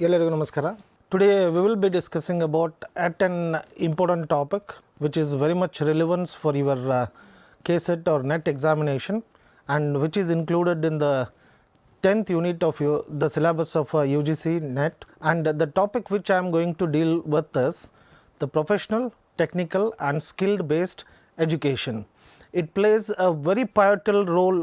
ಎಲ್ಲರಿಗೂ ನಮಸ್ಕಾರ. Today we will be discussing about an important topic which is very much relevance for your KSET or NET examination and which is included in the 10th unit of the syllabus of UGC NET, and the topic which I am going to deal with is the professional, technical and skill based education. It plays a very pivotal role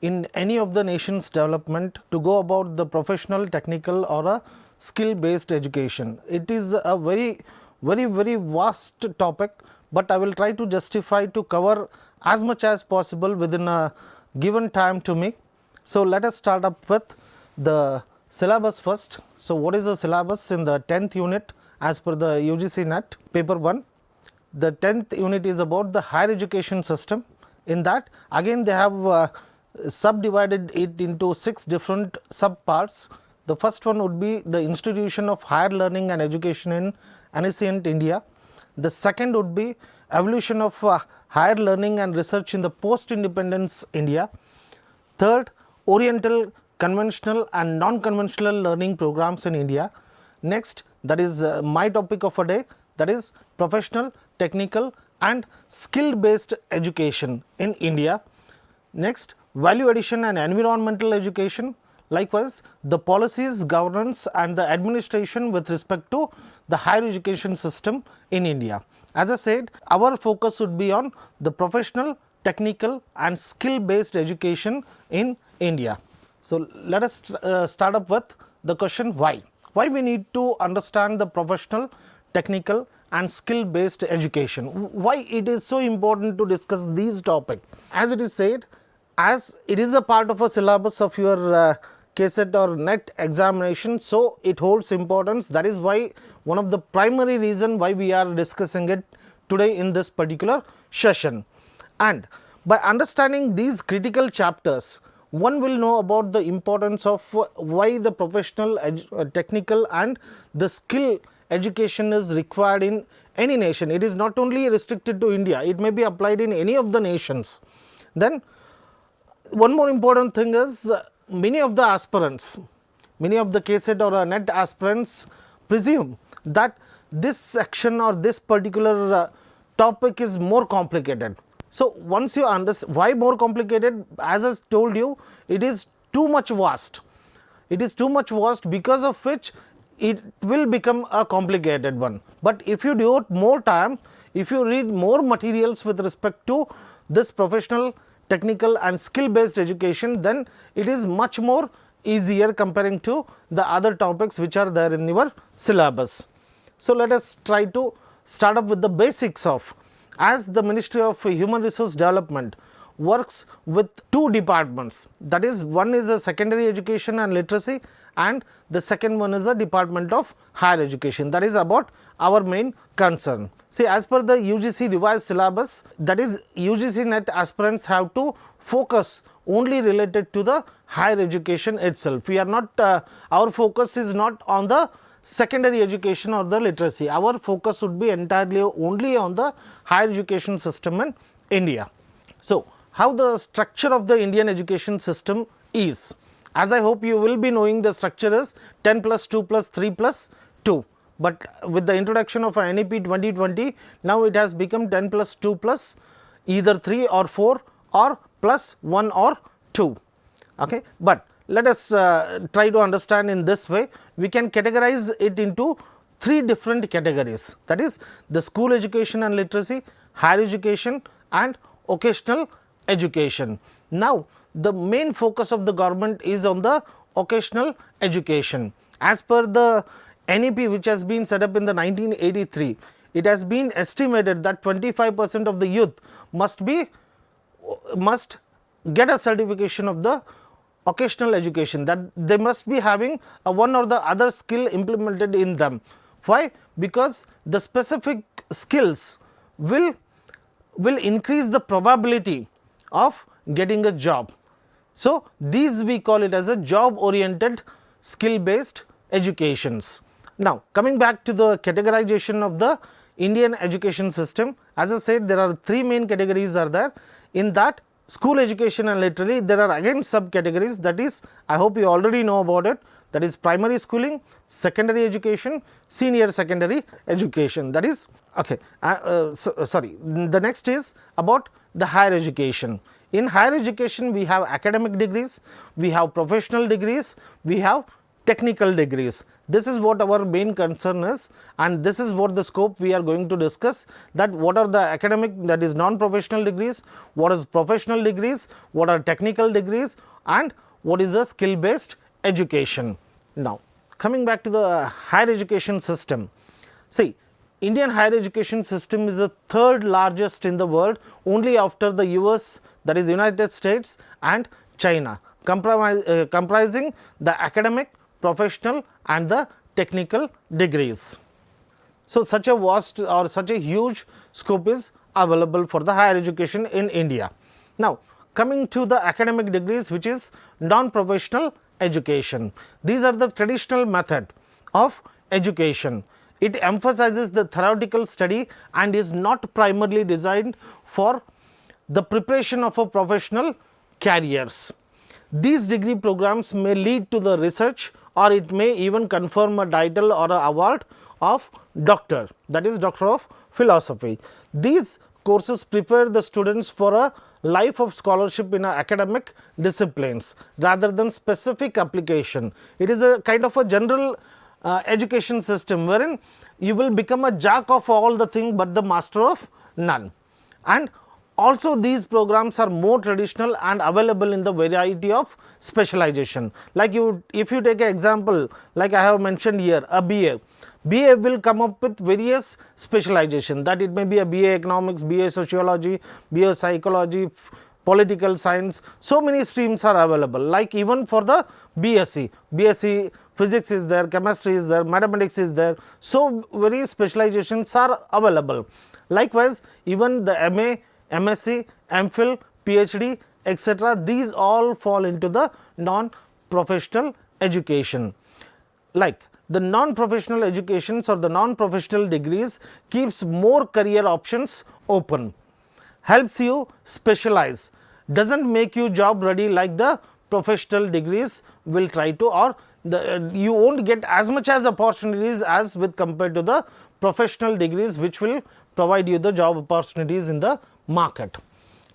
in any of the nation's development to go about the professional, technical or a skill based education. It is a very vast topic, but I will try to justify to cover as much as possible within a given time to me. So, let us start up with the syllabus first. So, what is the syllabus in the 10th unit as per the UGC NET paper 1? The 10th unit is about the higher education system. In that again they have subdivided it into 6 different sub parts. The first one would be the institution of higher learning and education in ancient India. The second would be evolution of higher learning and research in the post independence India. Third, oriental, conventional and non conventional learning programs in India. Next, that is my topic of a day, that is professional, technical and skill based education in India. Next, value addition and environmental education. Likewise, the policies, governance and the administration with respect to the higher education system in India. As I said, our focus would be on the professional, technical and skill based education in India. So, let us start up with the question why. Why we need to understand the professional, technical and skill based education. Why it is so important to discuss these topics. As it is said, as it is a part of a syllabus of your KSET or NET examination, so it holds importance. That is why one of the primary reason why we are discussing it today in this particular session. And by understanding these critical chapters, one will know about the importance of why the professional, technical and the skill education is required in any nation. It is not only restricted to India, it may be applied in any of the nations. Then one more important thing is many of the aspirants, many of the KSET or NET aspirants presume that this section or this particular topic is more complicated. So, once you understand why more complicated, as I told you, it is too much vast. It is too much vast, because of which it will become a complicated one. But if you devote more time, if you read more materials with respect to this professional, technical and skill based education, then it is much more easier comparing to the other topics which are there in your syllabus. So, let us try to start up with the basics of, as the Ministry of Human Resource Development works with 2 departments, that is, one is a secondary education and literacy and the second one is a department of higher education. That is about our main concern. See, as per the UGC revised syllabus, that is UGC NET aspirants have to focus only related to the higher education itself. We are not, our focus is not on the secondary education or the literacy. Our focus would be entirely only on the higher education system in India. So, how the structure of the Indian education system is? As I hope you will be knowing, the structure is 10 plus 2 plus 3 plus 2. But with the introduction of NEP 2020, now it has become 10 plus 2 plus either 3 or 4 or plus 1 or 2. Okay. But let us try to understand in this way. We can categorize it into 3 different categories, that is the school education and literacy, higher education and occasional education. Now, the main focus of the government is on the occasional education. As per the NEP which has been set up in the 1983, it has been estimated that 25% of the youth must get a certification of the occasional education, that they must be having a one or the other skill implemented in them. Why? Because the specific skills will increase the probability of getting a job. So, these we call it as a job oriented skill based educations. Now, coming back to the categorization of the Indian education system, as I said, there are 3 main categories are there. In that, school education and literacy, there are again subcategories, that is, I hope you already know about it. that is primary schooling, secondary education, senior secondary education, that is okay. Sorry, the next is about the higher education. In higher education, we have academic degrees, we have professional degrees, we have technical degrees. This is what our main concern is, and this is what the scope we are going to discuss, that what are the academic, that is non-professional degrees, what is professional degrees, what are technical degrees, and what is a skill based education. Now, coming back to the higher education system, see, Indian higher education system is the third largest in the world, only after the US, that is United States and China, comprising the academic, professional and the technical degrees. So, such a vast or such a huge scope is available for the higher education in India. Now, coming to the academic degrees, which is non-professional education. These are the traditional method of education. It emphasizes the theoretical study and is not primarily designed for the preparation of a professional careers. These degree programs may lead to the research, or it may even confirm a title or a award of doctor, that is Doctor of Philosophy. These courses prepare the students for a life of scholarship in academic disciplines rather than specific application. It is a kind of a general education system wherein you will become a jack of all the things but the master of none. And also these programs are more traditional and available in the variety of specialization. Like if you take an example, like I have mentioned here, a BA. BA will come up with various specialization, that it may be a BA economics, BA sociology, BA psychology, political science. So many streams are available. Like even for the BSc physics is there, chemistry is there, mathematics is there. So various specializations are available. Likewise, even the MA, MSc, MPhil, PhD, etc. these all fall into the non-professional education. Like the non-professional educations or the non-professional degrees keeps more career options open, helps you specialize, doesn't make you job ready like the professional degrees will try to, or you won't get as much as opportunities as with compared to the professional degrees, which will provide you the job opportunities in the market.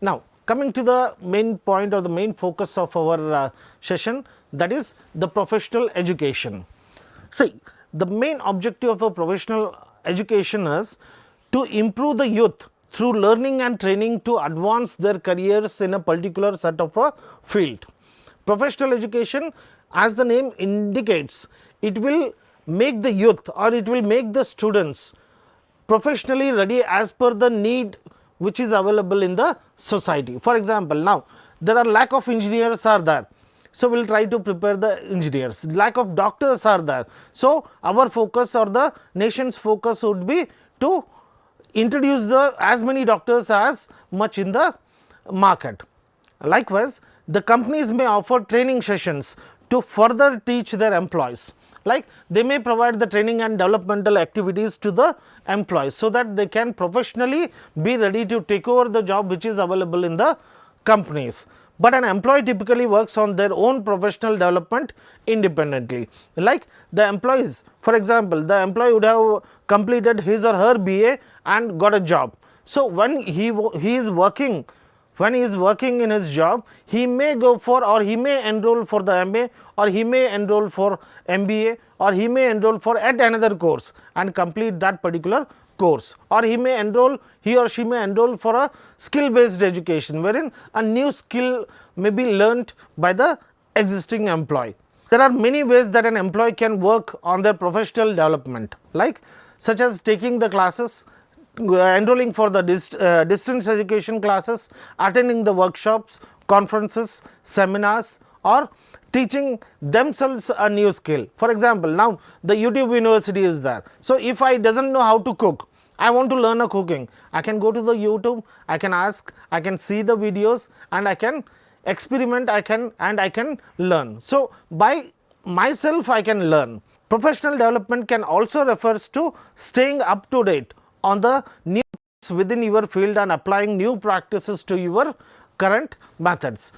Now, coming to the main point or the main focus of our session, that is the professional education. See, the main objective of a professional education is to improve the youth through learning and training to advance their careers in a particular set of a field. Professional education, as the name indicates, it will make the youth or it will make the students professionally ready as per the need which is available in the society. For example, now there are lack of engineers are there, so we will try to prepare the engineers. Lack of doctors are there, so our focus or the nation's focus would be to introduce the as many doctors as much in the market. Likewise, the companies may offer training sessions to further teach their employees. Like they may provide the training and developmental activities to the employees, so that they can professionally be ready to take over the job which is available in the companies. But an employee typically works on their own professional development independently. Like the employees, for example, the employee would have completed his or her BA and got a job. So when he is working, when he is working in his job, he may go for, or he may enroll for the MA, or he may enroll for MBA, or he may enroll for yet another course and complete that particular course, or he or she may enroll for a skill based education, wherein a new skill may be learnt by the existing employee. There are many ways that an employee can work on their professional development, like such as taking the classes, enrolling for the distance education classes, attending the workshops, conferences, seminars, or teaching themselves a new skill. For example, now the YouTube University is there. So if I doesn't know how to cook, I want to learn a cooking, I can go to the YouTube, I can ask, I can see the videos, and I can experiment, I can learn. So by myself I can learn. Professional development can also refers to staying up to date on the new within your field and applying new practices to your current methods.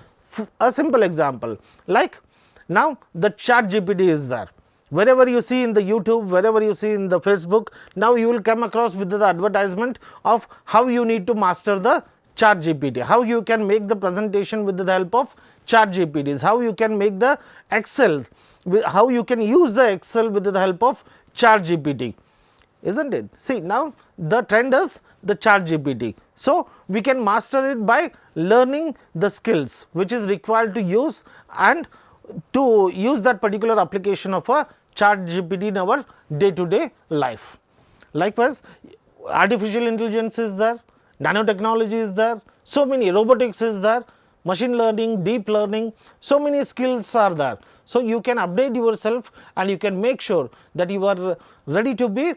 A simple example, like Now the ChatGPT is there. Wherever you see in the YouTube, wherever you see in the Facebook, now you will come across with the advertisement of how you need to master the ChatGPT, how you can make the presentation with the help of ChatGPTs, how you can make the Excel, how you can use the Excel with the help of ChatGPT, isn't it? See, now the trend is the ChatGPT. So we can master it by learning the skills which is required to use and to use that particular application of a ChatGPT in our day to day life. Likewise, artificial intelligence is there, nanotechnology is there, so many, robotics is there, machine learning, deep learning, so many skills are there. So you can update yourself and you can make sure that you are ready to be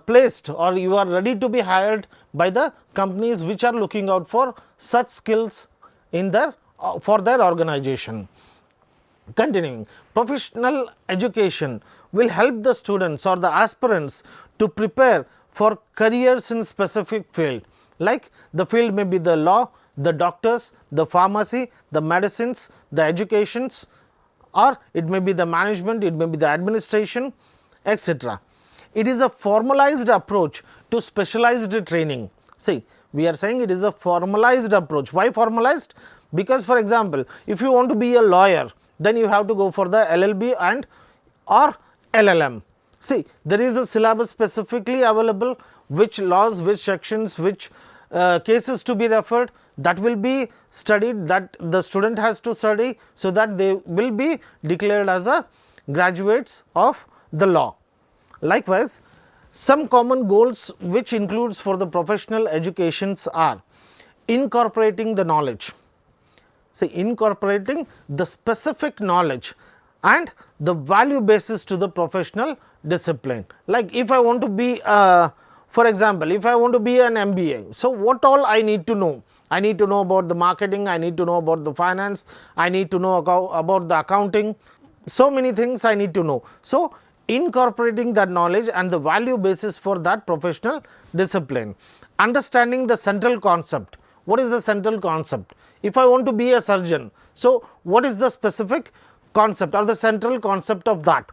placed, or you are ready to be hired by the companies which are looking out for such skills in their for their organization. Continuing, professional education will help the students or the aspirants to prepare for careers in specific field, like the field may be the law, the doctors, the pharmacy, the medicines, the educations, or it may be the management, it may be the administration, etc. It is a formalized approach to specialized training. See, we are saying it is a formalized approach. Why formalized? Because, for example, if you want to be a lawyer, then you have to go for the LLB and or LLM. See, there is a syllabus specifically available, which laws, which sections, which cases to be referred, that will be studied, that the student has to study, so that they will be declared as a graduates of the law. Likewise, some common goals which includes for the professional educations are incorporating the knowledge. See, incorporating the specific knowledge and the value basis to the professional discipline. Like if I want to be for example, if I want to be an MBA, so what all I need to know? I need to know about the marketing, I need to know about the finance, I need to know about the accounting, so many things I need to know. So incorporating that knowledge and the value basis for that professional discipline. Understanding the central concept. What is the central concept? If I want to be a surgeon, so what is the specific concept or the central concept of that?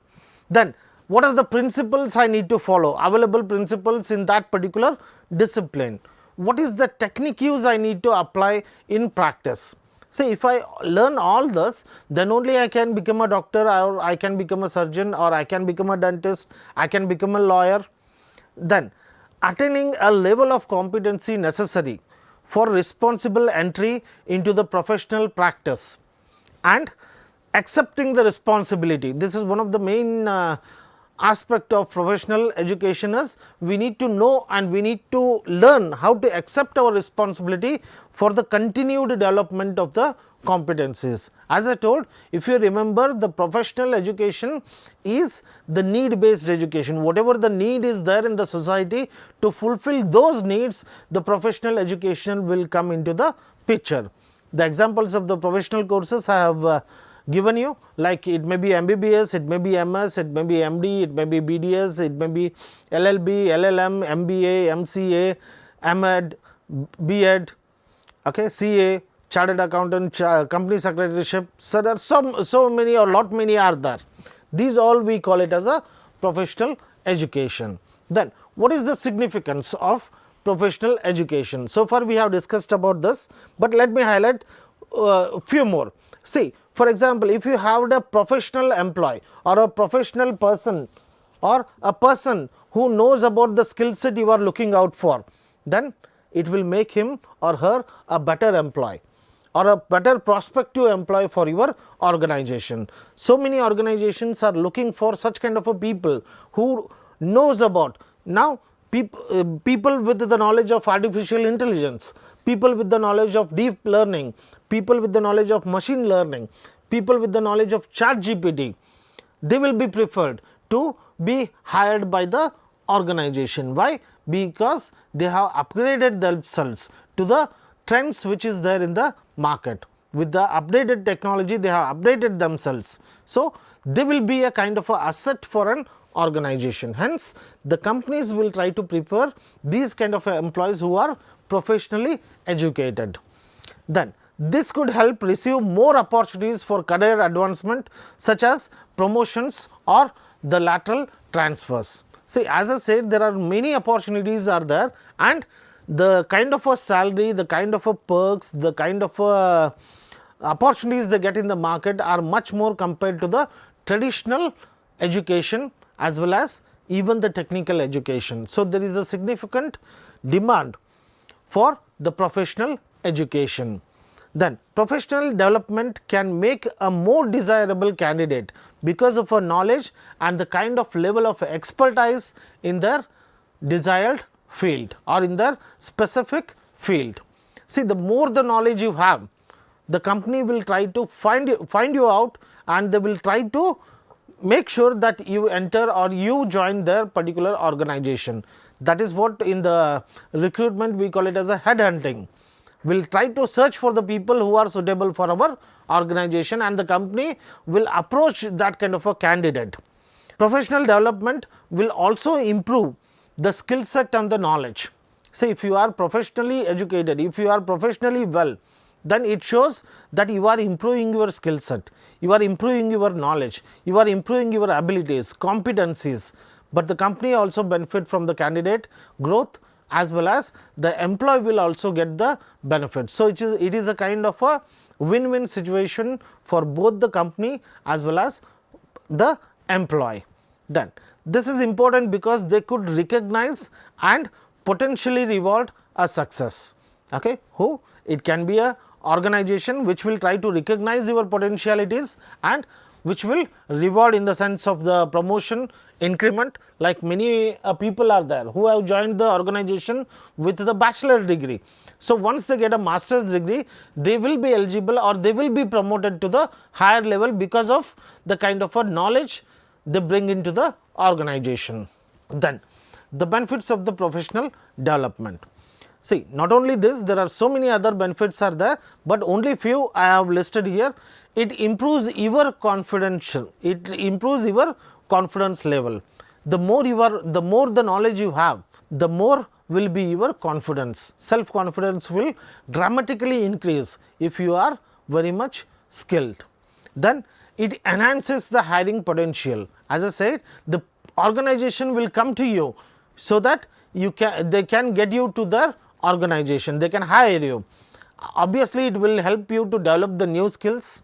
Then what are the principles I need to follow, available principles in that particular discipline? What is the technique use I need to apply in practice? See, if I learn all this, then only I can become a doctor, or I can become a surgeon, or I can become a dentist, I can become a lawyer. Then attaining a level of competency necessary for responsible entry into the professional practice and accepting the responsibility. This is one of the main aspect of professional education is we need to know and we need to learn how to accept our responsibility for the continued development of the competencies. As I told, if you remember, the professional education is the need based education. Whatever the need is there in the society, to fulfill those needs, the professional education will come into the picture. The examples of the professional courses I have given you, like it may be MBBS, it may be MS, it may be MD, it may be BDS, it may be LLB, LLM, MBA, MCA, MEd, BEd, okay, CA, Chartered Accountant, Company Secretaryship. So there are so many or lot many are there. These all we call it as a professional education. Then what is the significance of professional education? So far we have discussed about this, but let me highlight few more. See, for example, if you have a professional employee or a professional person or a person who knows about the skill set you are looking out for, then it will make him or her a better employee or a better prospective employee for your organization. So many organizations are looking for such kind of a people who knows about. Now people with the knowledge of artificial intelligence, people with the knowledge of deep learning, people with the knowledge of machine learning, people with the knowledge of ChatGPT, they will be preferred to be hired by the organization. Why? Because they have upgraded themselves to the trends which is there in the market. With the updated technology, they have updated themselves. So they will be a kind of a asset for an organization. Hence, the companies will try to prefer these kind of employees who are professionally educated. Then This could help receive more opportunities for career advancement such as promotions or the lateral transfers. See, as I said, there are many opportunities are there, and the kind of a salary, the kind of a perks, the kind of a opportunities they get in the market are much more compared to the traditional education as well as even the technical education. So, there is a significant demand for the professional education. Then professional development can make a more desirable candidate because of a knowledge and the kind of level of expertise in their desired field or in their specific field. See, the more the knowledge you have, the company will try to find you out, and they will try to make sure that you enter or you join their particular organization. That is what in the recruitment we call it as a headhunting. We will try to search for the people who are suitable for our organization, and the company will approach that kind of a candidate. Professional development will also improve the skill set and the knowledge. See, if you are professionally educated, if you are professionally well, then it shows that you are improving your skill set, you are improving your knowledge, you are improving your abilities, competencies, but the company also benefit from the candidate growth as well as the employee will also get the benefits. So, it is a kind of a win-win situation for both the company as well as the employee. Then this is important because they could recognize and potentially reward a success. Okay, who it can be a organization which will try to recognize your potentialities and which will reward in the sense of the promotion, increment, like many people are there who have joined the organization with the bachelor degree. So, once they get a master's degree, they will be eligible or they will be promoted to the higher level because of the kind of a knowledge they bring into the organization. Then the benefits of the professional development. See, not only this, there are so many other benefits are there, but only few I have listed here. It improves your confidence, it improves your confidence level. The more the knowledge you have, the more will be your confidence. Self confidence will dramatically increase if you are very much skilled. Then it enhances the hiring potential. As I said, the organization will come to you so that they can get you to their organization, they can hire you. Obviously, it will help you to develop the new skills.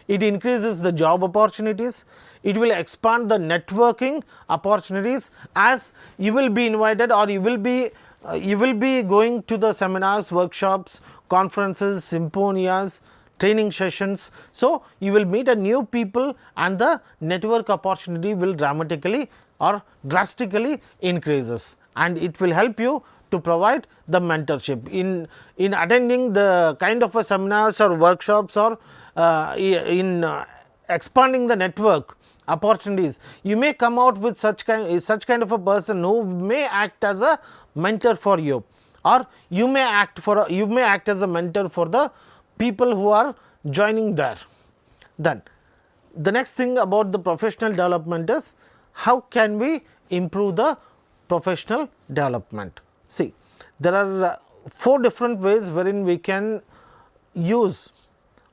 It increases the job opportunities, it will expand the networking opportunities as you will be invited or you will be going to the seminars, workshops, conferences, symposias, training sessions. So, you will meet a new people and the network opportunity will dramatically or drastically increases, and it will help you to provide the mentorship in attending the kind of a seminars or workshops or in expanding the network opportunities. You may come out with such kind of a person who may act as a mentor for you, or you may act as a mentor for the people who are joining there. Then the next thing about the professional development is how can we improve the professional development. See, there are 4 different ways wherein we can use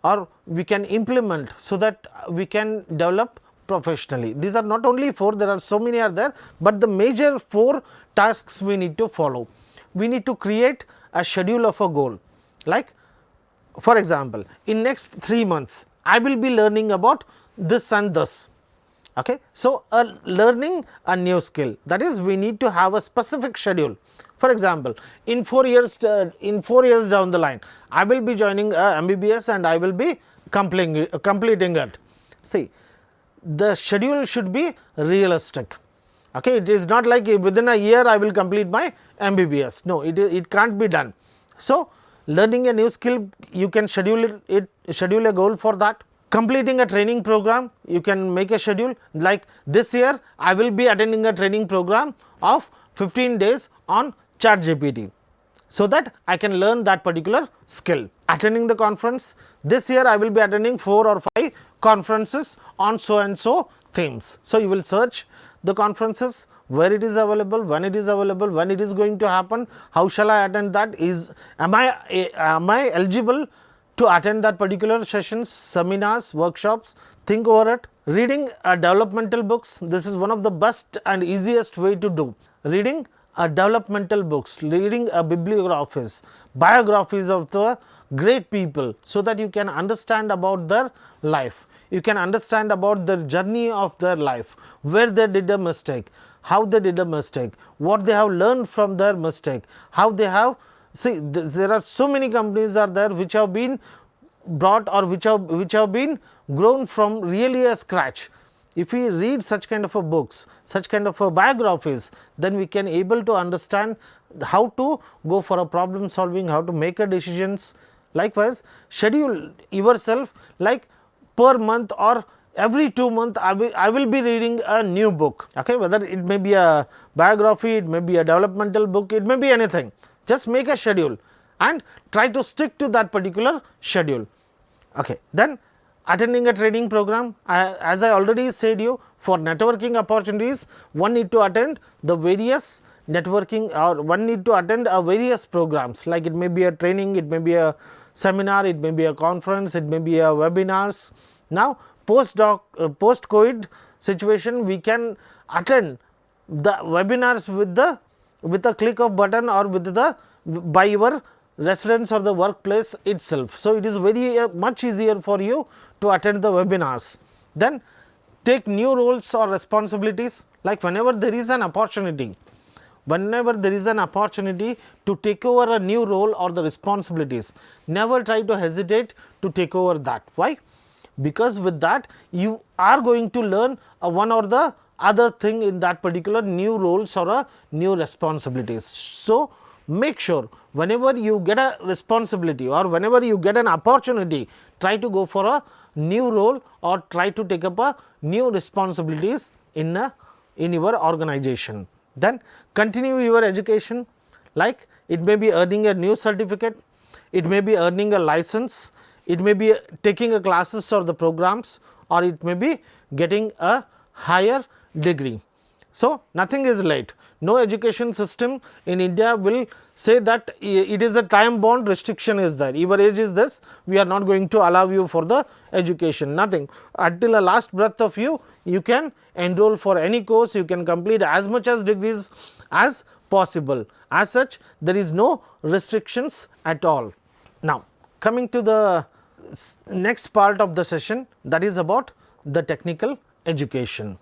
or we can implement so that we can develop professionally. These are not only 4, there are so many are there, but the major 4 tasks we need to follow. We need to create a schedule of a goal, like for example, in next 3 months I will be learning about this and this. Okay. So, learning a new skill, that is we need to have a specific schedule. For example, in 4 years down the line, I will be joining MBBS and I will be completing it. See, the schedule should be realistic. Okay, it is not like within a year I will complete my MBBS. No, it can't be done. So, learning a new skill, you can schedule a goal for that. Completing a training program, you can make a schedule, like this year I will be attending a training program of 15 days on ChatGPT, so that I can learn that particular skill. Attending the conference, this year I will be attending 4 or 5 conferences on so and so themes. So, you will search the conferences, where it is available, when it is available, when it is going to happen, how shall I attend that, am I eligible to attend that particular sessions, seminars, workshops, think over it. Reading developmental books, this is one of the best and easiest way to do. Reading developmental books, reading bibliographies, biographies of the great people, so that you can understand about their life, you can understand about the journey of their life, where they did a mistake, how they did a mistake, what they have learned from their mistake, how they have, see there are so many companies are there which have been brought or which have been grown from really a scratch. If we read such kind of a books, such kind of a biographies, then we can able to understand how to go for a problem solving, how to make a decisions. Likewise, schedule yourself like per month or every 2 months I will be reading a new book, okay, whether it may be a biography, it may be a developmental book, it may be anything. Just make a schedule and try to stick to that particular schedule. Okay. Then attending a training program, as I already said you, for networking opportunities, one need to attend the various networking, or one need to attend various programs, like it may be a training, it may be a seminar, it may be a conference, it may be a webinars. Now post-COVID situation, we can attend the webinars with a click of button or with the by your residence or the workplace itself. So, it is very much easier for you to attend the webinars. Then take new roles or responsibilities, like whenever there is an opportunity, to take over a new role or the responsibilities, never try to hesitate to take over that. Why? Because with that you are going to learn one or the other thing in that particular new roles or a new responsibilities. So, make sure whenever you get a responsibility or whenever you get an opportunity, try to go for a new role or try to take up a new responsibilities in your organization. Then continue your education, like it may be earning a new certificate, it may be earning a license, it may be taking a classes or the programs, or it may be getting a higher degree. So, nothing is late. No education system in India will say that it is a time bound restriction is there. Your age is this, we are not going to allow you for the education, nothing. Until a last breath of you, you can enroll for any course, you can complete as much as degrees as possible. As such, there is no restrictions at all. Now, coming to the next part of the session, that is about the technical education.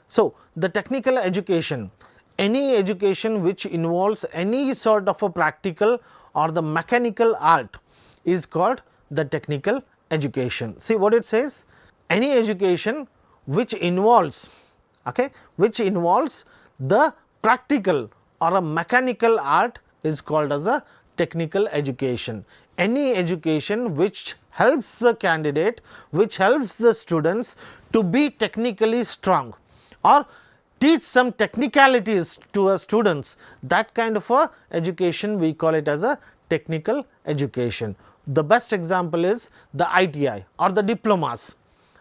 So, the technical education, any education which involves any sort of a practical or the mechanical art is called the technical education. See what it says, any education which involves, okay, which involves the practical or a mechanical art is called as a technical education. Any education which helps the candidate, which helps the students to be technically strong or teach some technicalities to our students, that kind of a education we call it as a technical education. The best example is the ITI or the diplomas.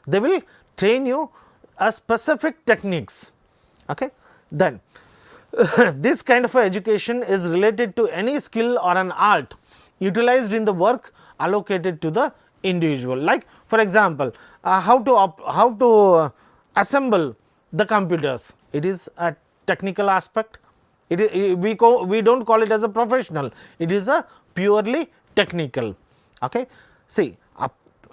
They will train you a specific techniques. Okay. Then this kind of a education is related to any skill or an art utilized in the work allocated to the individual. Like for example, how to assemble the computers, it is a technical aspect. It is, we do not call it as a professional, it is a purely technical. Okay. See,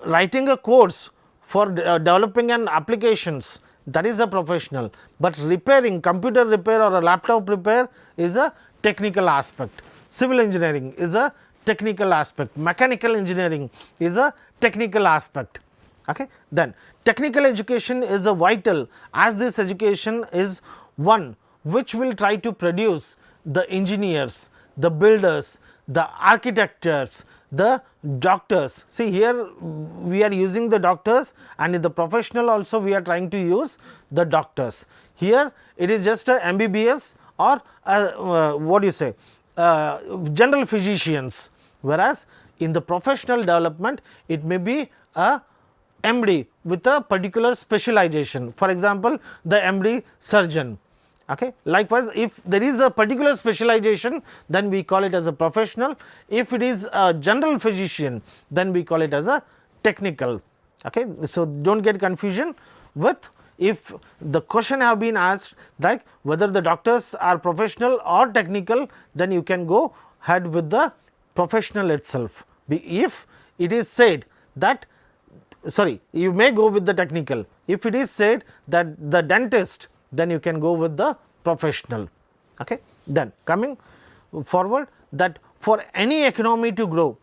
writing a course for developing an applications, that is a professional, but repairing computer repair or a laptop repair is a technical aspect. Civil engineering is a technical aspect, mechanical engineering is a technical aspect. Okay. Then technical education is a vital, as this education is one which will try to produce the engineers, the builders, the architects, the doctors. See here we are using the doctors, and in the professional also we are trying to use the doctors. Here it is just a MBBS or what do you say, general physicians, whereas in the professional development it may be a MD with a particular specialization. For example, the MD surgeon. Okay. Likewise, if there is a particular specialization, then we call it as a professional. If it is a general physician, then we call it as a technical. Okay. So, do not get confusion with, if the question have been asked like whether the doctors are professional or technical, then you can go ahead with the professional itself. If it is said that, sorry, you may go with the technical. If it is said that the dentist, then you can go with the professional. Okay. Then coming forward, that for any economy to grow,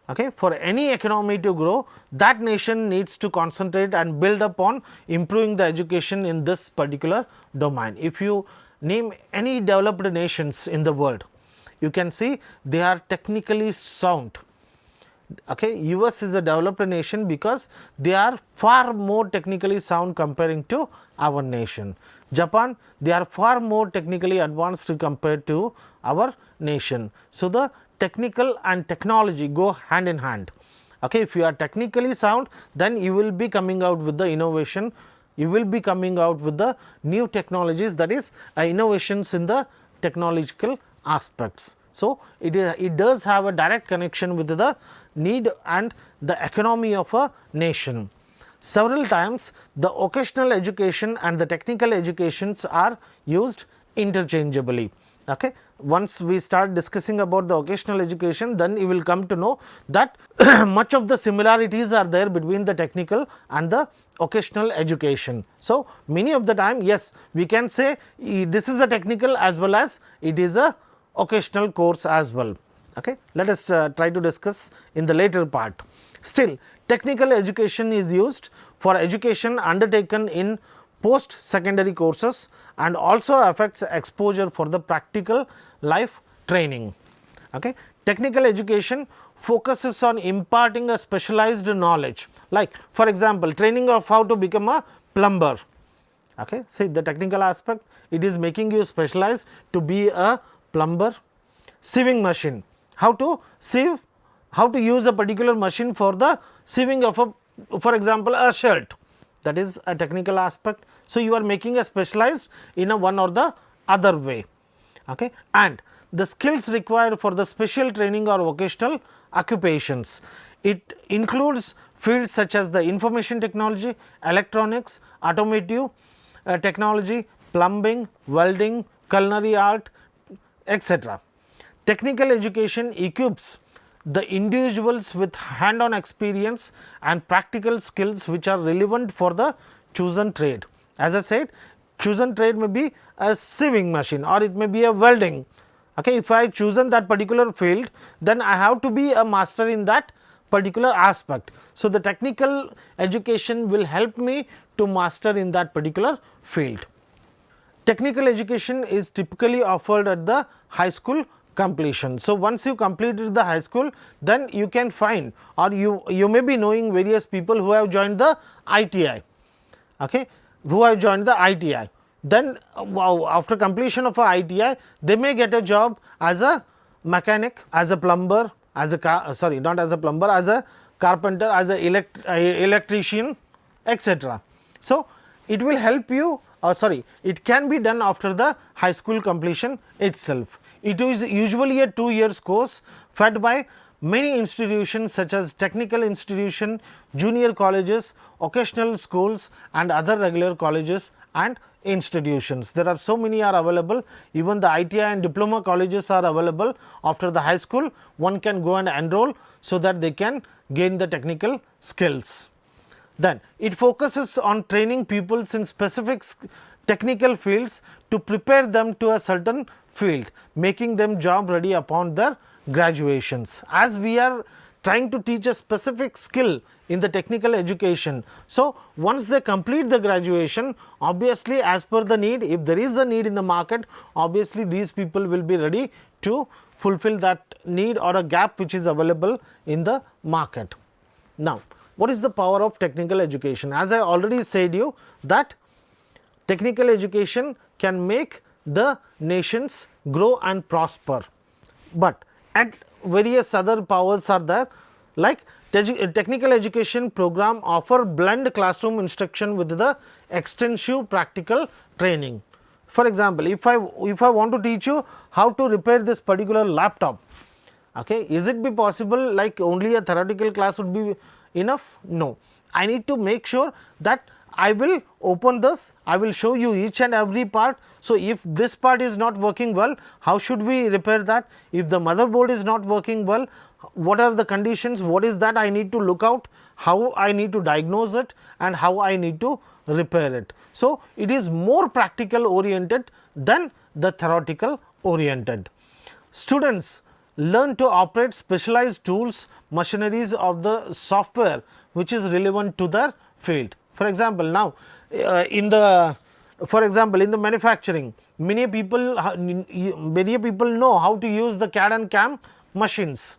okay, for any economy to grow, that nation needs to concentrate and build upon improving the education in this particular domain. If you name any developed nations in the world, you can see they are technically sound. Okay. US is a developed nation because they are far more technically sound comparing to our nation. Japan, they are far more technically advanced compared to our nation. So, the technical and technology go hand in hand. Okay. If you are technically sound, then you will be coming out with the innovation, you will be coming out with the new technologies, that is innovations in the technological aspects. So, it does have a direct connection with the need and the economy of a nation. Several times the vocational education and the technical educations are used interchangeably. Okay. Once we start discussing about the vocational education, then you will come to know that much of the similarities are there between the technical and the vocational education. So, many of the time, yes, we can say this is a technical as well as it is a vocational course as well. Okay. Let us try to discuss in the later part. Still, technical education is used for education undertaken in post secondary courses and also affects exposure for the practical life training. Okay. Technical education focuses on imparting a specialized knowledge, like for example, training of how to become a plumber. Okay. See the technical aspect, it is making you specialized to be a plumber. Sieving machine, how to sieve, how to use a particular machine for the sieving of a, for example, a shirt, that is a technical aspect. So, you are making a specialized in a one or the other way. Okay. And the skills required for the special training or vocational occupations, it includes fields such as the information technology, electronics, automotive technology, plumbing, welding, culinary art, etc. Technical education equips the individuals with hand-on experience and practical skills which are relevant for the chosen trade. As I said, chosen trade may be a sieving machine or it may be a welding. Okay. If I chosen that particular field, then I have to be a master in that particular aspect. So, the technical education will help me to master in that particular field. Technical education is typically offered at the high school completion. So, once you completed the high school, then you can find, or you may be knowing various people who have joined the ITI, okay, who have joined the ITI. Then after completion of a ITI, they may get a job as a mechanic, as a plumber, as a not as a plumber, as a carpenter, as a electrician, etc. So, it will help you, it can be done after the high school completion itself. It is usually a 2 years course fed by many institutions such as technical institution, junior colleges, vocational schools and other regular colleges and institutions. There are so many are available, even the ITI and diploma colleges are available. After the high school, one can go and enroll so that they can gain the technical skills. Then it focuses on training pupils in specific technical fields to prepare them to a certain field, making them job ready upon their graduations. As we are trying to teach a specific skill in the technical education. So, once they complete the graduation, obviously as per the need, if there is a need in the market, obviously these people will be ready to fulfill that need or a gap which is available in the market. Now, what is the power of technical education? As I already said you that technical education can make the nations grow and prosper, but at various other powers are there, like technical education program offer blend classroom instruction with the extensive practical training. For example, if I want to teach you how to repair this particular laptop, okay, is it be possible like only a theoretical class would be enough? No, I need to make sure that I will open this, I will show you each and every part. So, if this part is not working well, how should we repair that? If the motherboard is not working well, what are the conditions, what is that I need to look out, how I need to diagnose it and how I need to repair it. So, it is more practical oriented than the theoretical oriented. Students learn to operate specialized tools, machineries of the software which is relevant to their field. For example, now in the manufacturing, many people know how to use the CAD and CAM machines.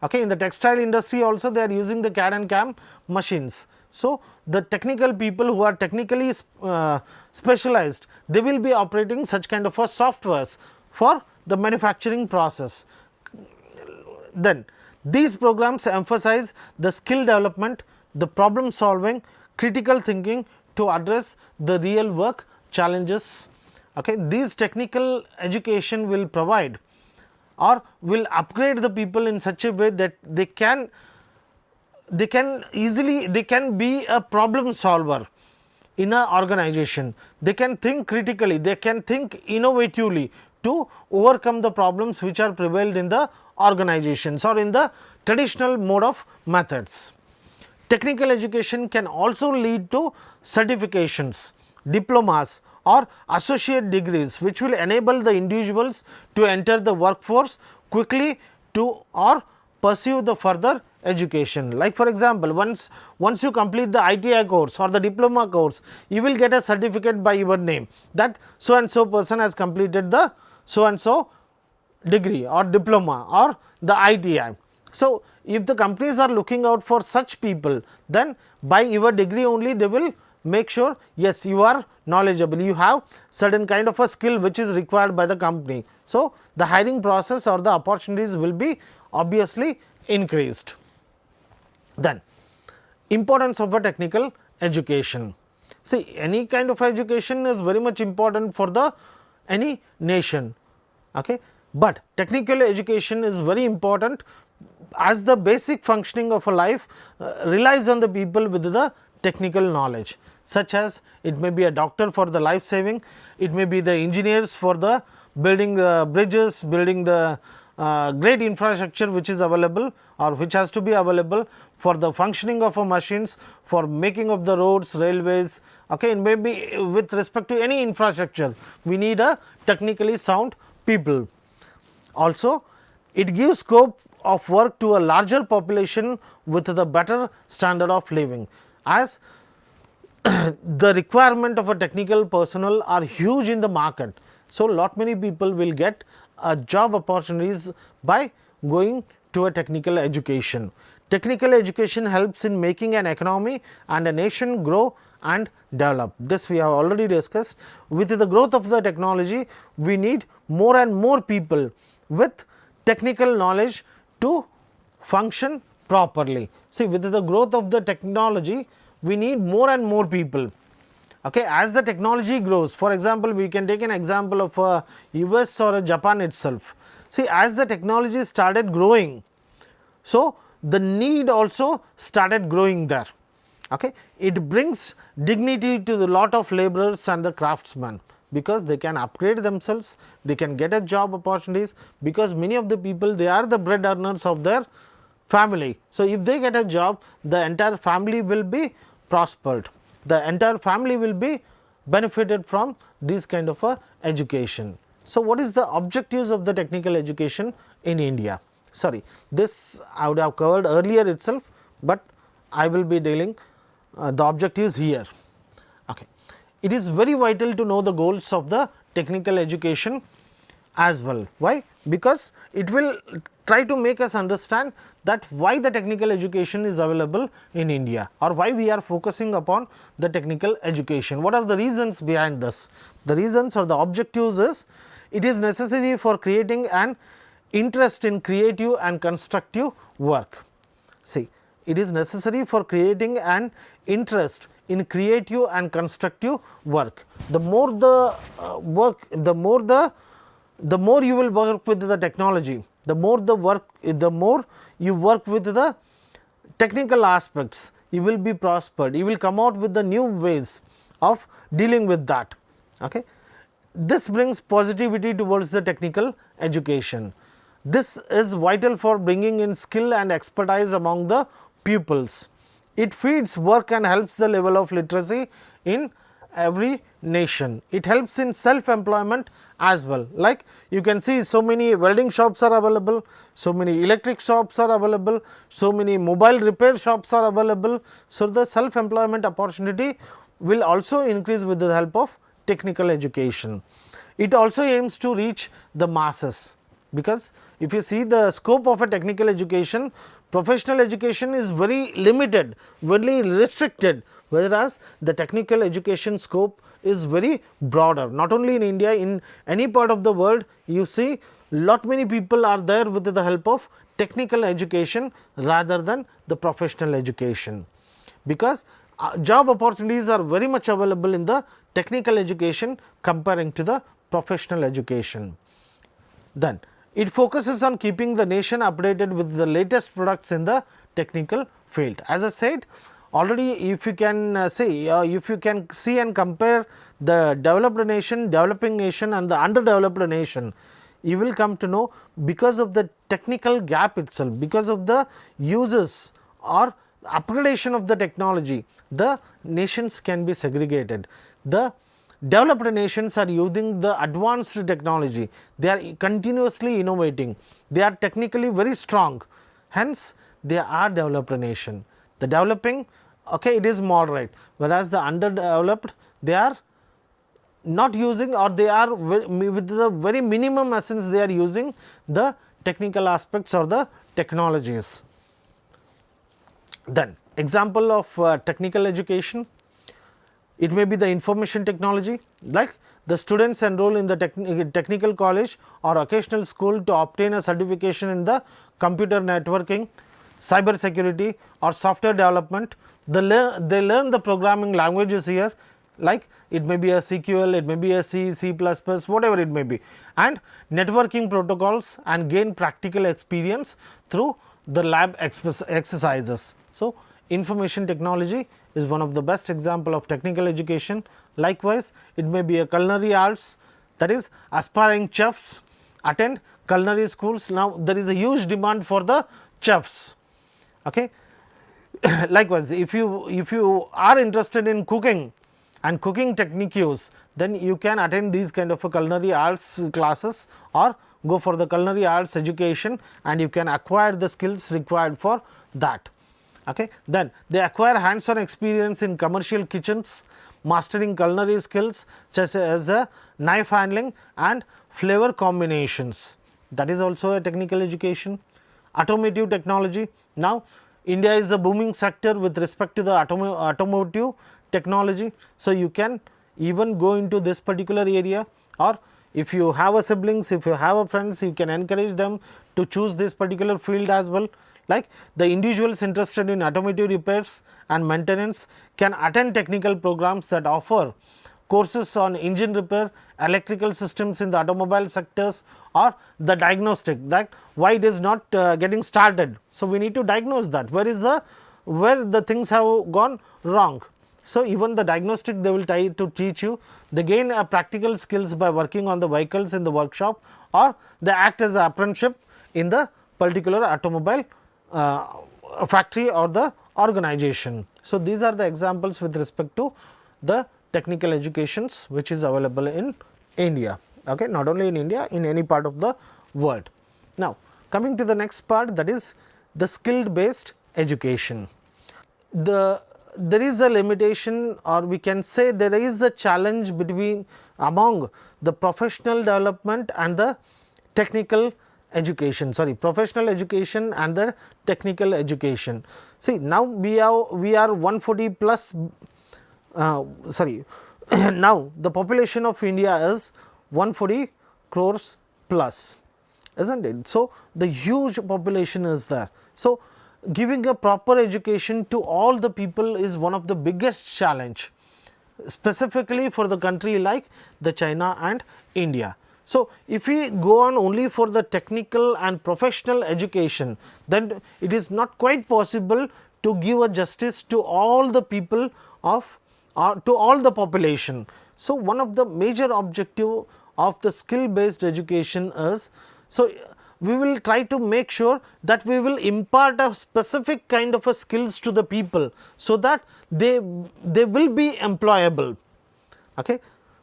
Okay, in the textile industry also they are using the CAD and CAM machines. So, the technical people who are technically specialized, they will be operating such kind of a softwares for the manufacturing process. Then these programs emphasize the skill development, the problem solving, critical thinking to address the real work challenges. Okay, these technical education will provide or will upgrade the people in such a way that they can be a problem solver in a organization. They can think critically, they can think innovatively to overcome the problems which are prevailed in the organizations or in the traditional mode of methods. Technical education can also lead to certifications, diplomas or associate degrees which will enable the individuals to enter the workforce quickly to or pursue the further education. Like for example, once you complete the ITI course or the diploma course, you will get a certificate by your name that so and so person has completed the so and so degree or diploma or the ITI. So, if the companies are looking out for such people, then by your degree only they will make sure, yes, you are knowledgeable, you have certain kind of a skill which is required by the company. So, the hiring process or the opportunities will be obviously increased. Then importance of a technical education. See, any kind of education is very much important for the any nation, okay, but technical education is very important as the basic functioning of a life relies on the people with the technical knowledge, such as it may be a doctor for the life saving, it may be the engineers for the building the bridges, building the great infrastructure which is available or which has to be available for the functioning of a machines, for making of the roads, railways, okay, and maybe with respect to any infrastructure we need a technically sound people. Also, it gives scope of work to a larger population with the better standard of living, as the requirement of a technical personnel are huge in the market. So, lot many people will get job opportunities by going to a technical education. Technical education helps in making an economy and a nation grow and develop. This we have already discussed. With the growth of the technology, we need more and more people with technical knowledge to function properly. See, with the growth of the technology, we need more and more people. Okay, as the technology grows, for example, we can take an example of a US or a Japan itself. See, as the technology started growing, so the need also started growing there. Okay, it brings dignity to the lot of laborers and the craftsmen, because they can upgrade themselves, they can get a job opportunities, because many of the people, they are the bread earners of their family. So, if they get a job, the entire family will be prospered, the entire family will be benefited from this kind of a education. So, what is the objectives of the technical education in India? Sorry, this I would have covered earlier itself, but I will be dealing the objectives here. Okay. It is very vital to know the goals of the technical education as well. Why? Because it will try to make us understand that why the technical education is available in India, or why we are focusing upon the technical education. What are the reasons behind this? The reasons or the objectives is, it is necessary for creating an interest in creative and constructive work. See, it is necessary for creating an interest in creative and constructive work. The more the work, the more you will work with the technology, the more you work with the technical aspects, you will be prospered, you will come out with the new ways of dealing with that. Okay. This brings positivity towards the technical education. This is vital for bringing in skill and expertise among the pupils. It feeds work and helps the level of literacy in every nation. It helps in self-employment as well. Like you can see, so many welding shops are available, so many electric shops are available, so many mobile repair shops are available. So, the self-employment opportunity will also increase with the help of technical education. It also aims to reach the masses, because if you see the scope of a technical education, professional education is very limited, very restricted, whereas the technical education scope is very broader. Not only in India, in any part of the world, you see lot many people are there with the help of technical education rather than the professional education, because job opportunities are very much available in the technical education comparing to the professional education. Then it focuses on keeping the nation updated with the latest products in the technical field. As I said already, if you can see and compare the developed nation, developing nation and the underdeveloped nation, you will come to know, because of the technical gap itself, because of the uses or upgradation of the technology, the nations can be segregated. The developed nations are using the advanced technology, they are continuously innovating, they are technically very strong, hence they are developed nation. The developing, okay, it is moderate, whereas the underdeveloped, they are not using, or they are with the very minimum essence, they are using the technical aspects or the technologies. Then example of technical education, it may be the information technology, like the students enroll in the technical college or occasional school to obtain a certification in the computer networking, cyber security or software development. They learn the programming languages here, like it may be a SQL, it may be a C, C++, whatever it may be, and networking protocols, and gain practical experience through the lab exercises. So, information technology is one of the best example of technical education. Likewise, it may be a culinary arts, that is aspiring chefs attend culinary schools. Now, there is a huge demand for the chefs. Okay. Likewise, if you are interested in cooking and cooking techniques, then you can attend these kind of a culinary arts classes or go for the culinary arts education, and you can acquire the skills required for that. Okay. Then they acquire hands-on experience in commercial kitchens, mastering culinary skills such as knife handling and flavor combinations, that is also a technical education. Automotive technology, now India is a booming sector with respect to the automotive technology. So, you can even go into this particular area, or if you have a siblings, if you have a friends, you can encourage them to choose this particular field as well. Like the individuals interested in automotive repairs and maintenance can attend technical programs that offer courses on engine repair, electrical systems in the automobile sectors, or the diagnostic, that why it is not getting started. So, we need to diagnose that where the things have gone wrong. So, even the diagnostic they will try to teach you. They gain practical skills by working on the vehicles in the workshop, or they act as an apprenticeship in the particular automobile factory or the organization. So, these are the examples with respect to the technical educations which is available in India, okay, not only in India, in any part of the world. Now, coming to the next part, that is the skilled based education. There is a limitation, or we can say there is a challenge among the professional development and the technical education, professional education and the technical education. See, now we are 140 plus, now the population of India is 140 crores plus, isn't it? So, the huge population is there. So, giving a proper education to all the people is one of the biggest challenge, specifically for the country like the China and India. So, if we go on only for the technical and professional education, then it is not quite possible to give a justice to all the people of to all the population. So, one of the major objective of the skill based education is, so we will try to make sure that we will impart a specific kind of a skills to the people, so that they will be employable. Okay.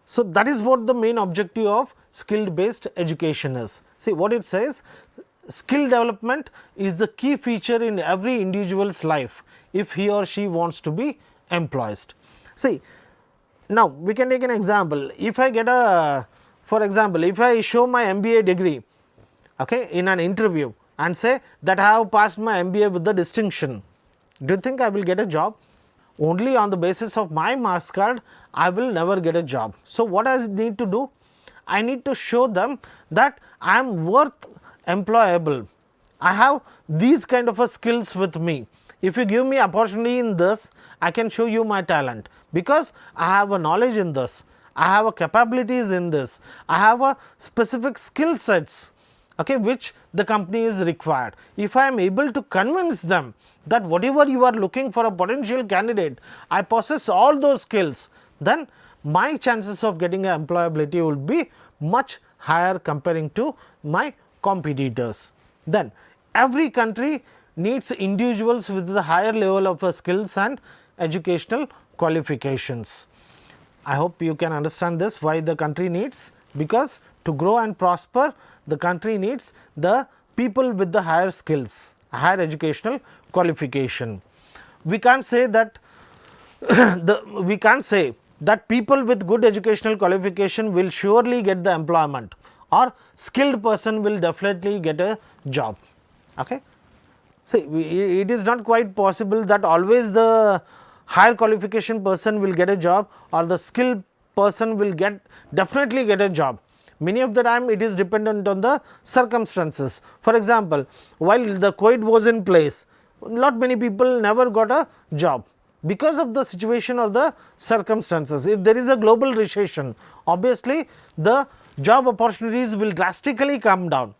So, that is what the main objective of skill based education is. See what it says, skill development is the key feature in every individual's life if he or she wants to be employed. See, now we can take an example. If I get a, for example, if I show my MBA degree, okay, in an interview and say that I have passed my MBA with the distinction, do you think I will get a job? Only on the basis of my marks card, I will never get a job. So, what I need to do? I need to show them that I am worth employable. I have these kind of a skills with me. If you give me opportunity in this, I can show you my talent, because I have a knowledge in this, I have a capabilities in this, I have a specific skill sets, okay, which the company is required. If I am able to convince them that whatever you are looking for a potential candidate, I possess all those skills, then my chances of getting a employability will be much higher comparing to my competitors. Then every country needs individuals with the higher level of skills and educational qualifications. I hope you can understand this, why the country needs, because to grow and prosper, the country needs the people with the higher skills, higher educational qualification. We can't say that we can't say that people with good educational qualification will surely get the employment, or skilled person will definitely get a job. Okay. See, it is not quite possible that always the higher qualification person will get a job, or the skilled person will definitely get a job. Many of the time it is dependent on the circumstances. For example, while the COVID was in place, not many people never got a job because of the situation or the circumstances. If there is a global recession, obviously the job opportunities will drastically come down.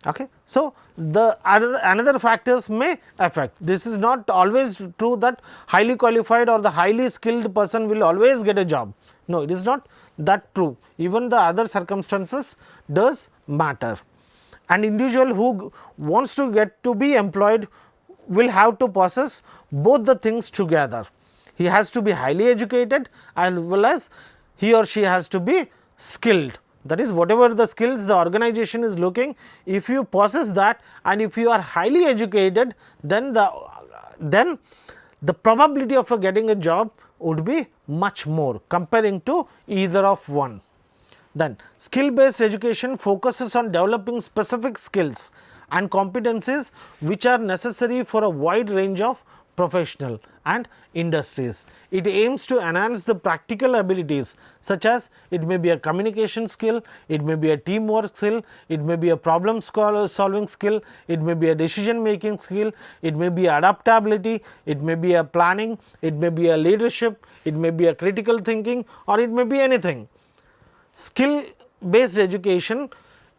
Okay. So, the another factors may affect. This is not always true that highly qualified or the highly skilled person will always get a job. No, it is not that true. Even the other circumstances does matter. An individual who wants to get to be employed will have to possess both the things together. He has to be highly educated as well as he or she has to be skilled. That is, whatever the skills the organization is looking, if you possess that and if you are highly educated, then the probability of getting a job would be much more comparing to either of one. Then skill based education focuses on developing specific skills and competencies which are necessary for a wide range of professional and industries. It aims to enhance the practical abilities, such as it may be a communication skill, it may be a teamwork skill, it may be a problem solving skill, it may be a decision making skill, it may be adaptability, it may be a planning, it may be a leadership, it may be a critical thinking, or it may be anything. Skill based education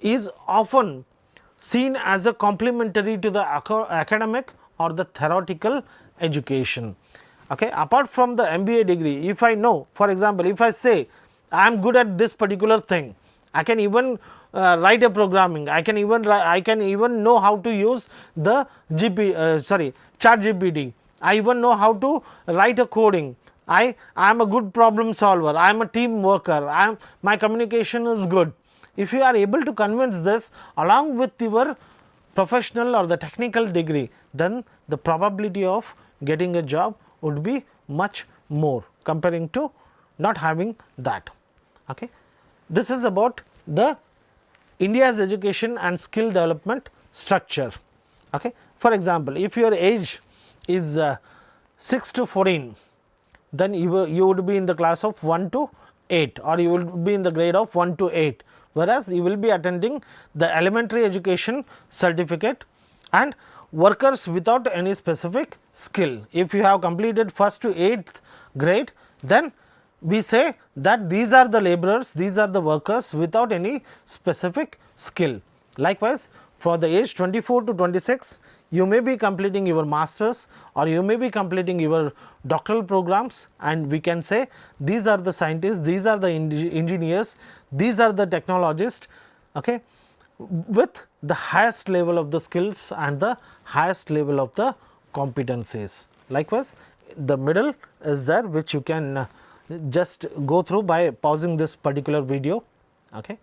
is often seen as a complementary to the academic or the theoretical education. Okay. Apart from the MBA degree, if I know, for example, if I say I am good at this particular thing, I can even write a programming, I can even know how to use the ChatGPT, I even know how to write a coding, I am a good problem solver, I am a team worker, my communication is good. If you are able to convince this along with your professional or the technical degree, then the probability of getting a job would be much more comparing to not having that. Okay. This is about the India's education and skill development structure. Okay. For example, if your age is 6 to 14, then you would be in the class of 1 to 8, or you will be in the grade of 1 to 8, whereas you will be attending the elementary education certificate, and workers without any specific skill. If you have completed first to 8th grade, then we say that these are the laborers, these are the workers without any specific skill. Likewise, for the age 24 to 26, you may be completing your masters or you may be completing your doctoral programs, and we can say these are the scientists, these are the engineers, these are the technologists, okay, with the highest level of the skills and the highest level of the competencies. Likewise, the middle is there, which you can just go through by pausing this particular video. Okay.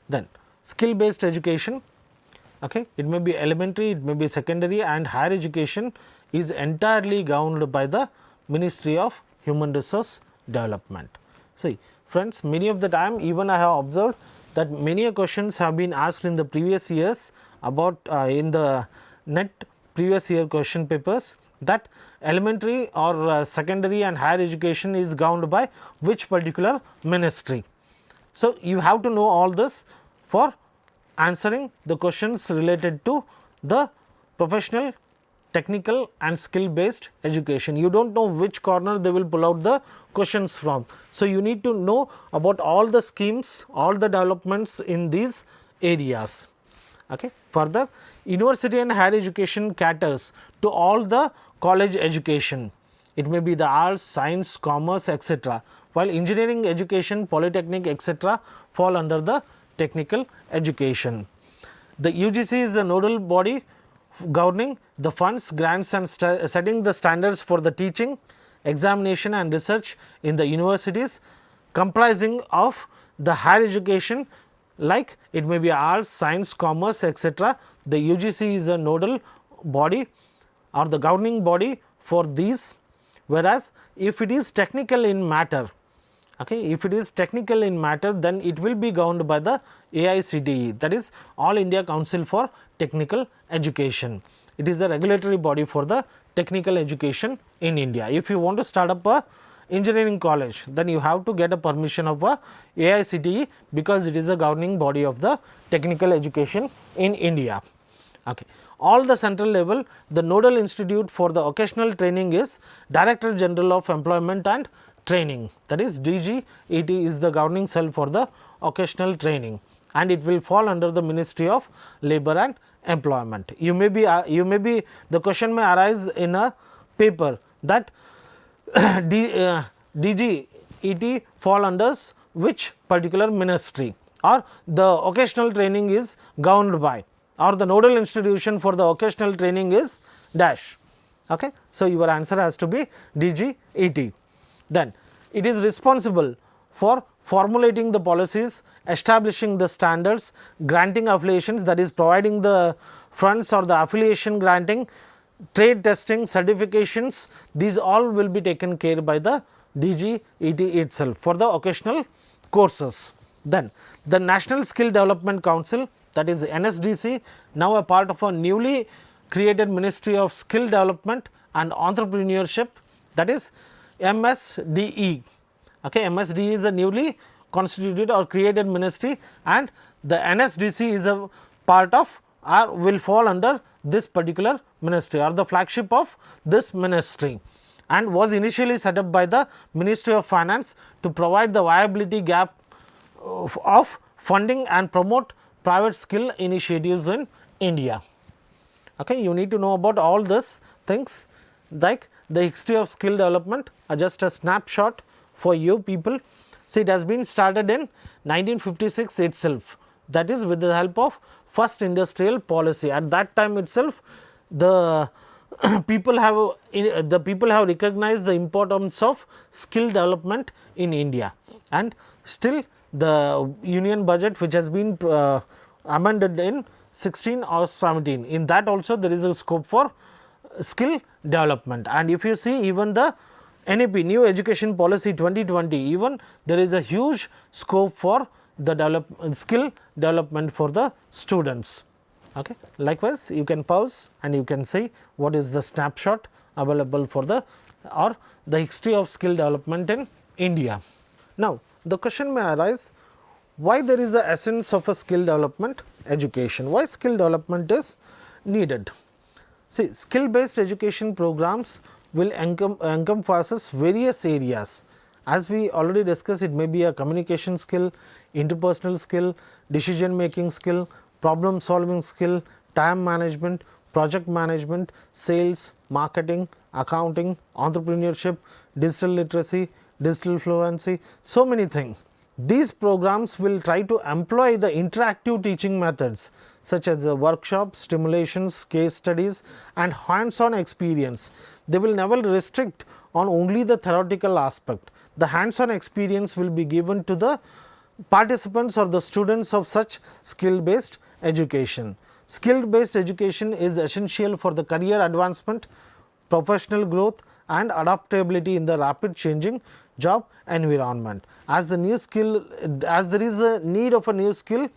Then skill based education, okay, it may be elementary, it may be secondary, and higher education is entirely governed by the Ministry of Human Resource Development. See friends, many of the time even I have observed that many questions have been asked in the previous years about in the NET previous year question papers, that elementary or secondary and higher education is governed by which particular ministry. So, you have to know all this for answering the questions related to the professional, technical and skill based education. You do not know which corner they will pull out the questions from. So, you need to know about all the schemes, all the developments in these areas. Okay. Further, university and higher education caters to all the college education. It may be the arts, science, commerce, etc., while engineering education, polytechnic, etc., fall under the technical education. The UGC is the nodal body governing the funds, grants and setting the standards for the teaching, examination and research in the universities, comprising of the higher education, like it may be arts, science, commerce, etc. The UGC is a nodal body or the governing body for these, whereas if it is technical in matter, okay, if it is technical in matter, then it will be governed by the AICTE, that is All India Council for Technical Education. It is a regulatory body for the technical education in India. If you want to start up a engineering college, then you have to get a permission of a AICTE, because it is a governing body of the technical education in India. Okay. All the central level, the nodal institute for the occasional training is Director General of Employment and Training, that is DGET is the governing cell for the occasional training, and it will fall under the Ministry of Labour and Employment. You may be the question may arise in a paper that DGET fall under which particular ministry, or the occasional training is governed by, or the nodal institution for the occasional training is dash. Okay. So, your answer has to be DGET. Then it is responsible for formulating the policies, establishing the standards, granting affiliations, that is providing the funds or the affiliation granting, trade testing, certifications, these all will be taken care by the DGET itself for the occasional courses. Then the National Skill Development Council, that is NSDC, now a part of a newly created Ministry of Skill Development and Entrepreneurship, that is MSDE. Okay, MSDE is a newly constituted or created ministry, and the NSDC is a part of or will fall under this particular ministry or the flagship of this ministry, and was initially set up by the Ministry of Finance to provide the viability gap of funding and promote private skill initiatives in India. Okay, you need to know about all these things, like the history of skill development, just a snapshot for you people. See, it has been started in 1956 itself, that is with the help of first industrial policy. At that time itself, the people have recognized the importance of skill development in India, and still the union budget, which has been amended in 16 or 17, in that also there is a scope for skill development. And if you see even the NEP, New Education Policy 2020, even there is a huge scope for the skill development for the students. Okay. Likewise, you can pause and you can see what is the snapshot available for the or the history of skill development in India. Now, the question may arise, why there is a essence of a skill development education, why skill development is needed. See, skill based education programs will encompasses various areas. As we already discussed, it may be a communication skill, interpersonal skill, decision making skill, problem solving skill, time management, project management, sales, marketing, accounting, entrepreneurship, digital literacy, digital fluency, so many things. These programs will try to employ the interactive teaching methods such as the workshops, stimulations, case studies and hands-on experience. They will never restrict on only the theoretical aspect. The hands-on experience will be given to the participants or the students of such skill-based education. Skill-based education is essential for the career advancement, professional growth and adaptability in the rapid changing job environment. As the new skill, as there is a need of a new skill,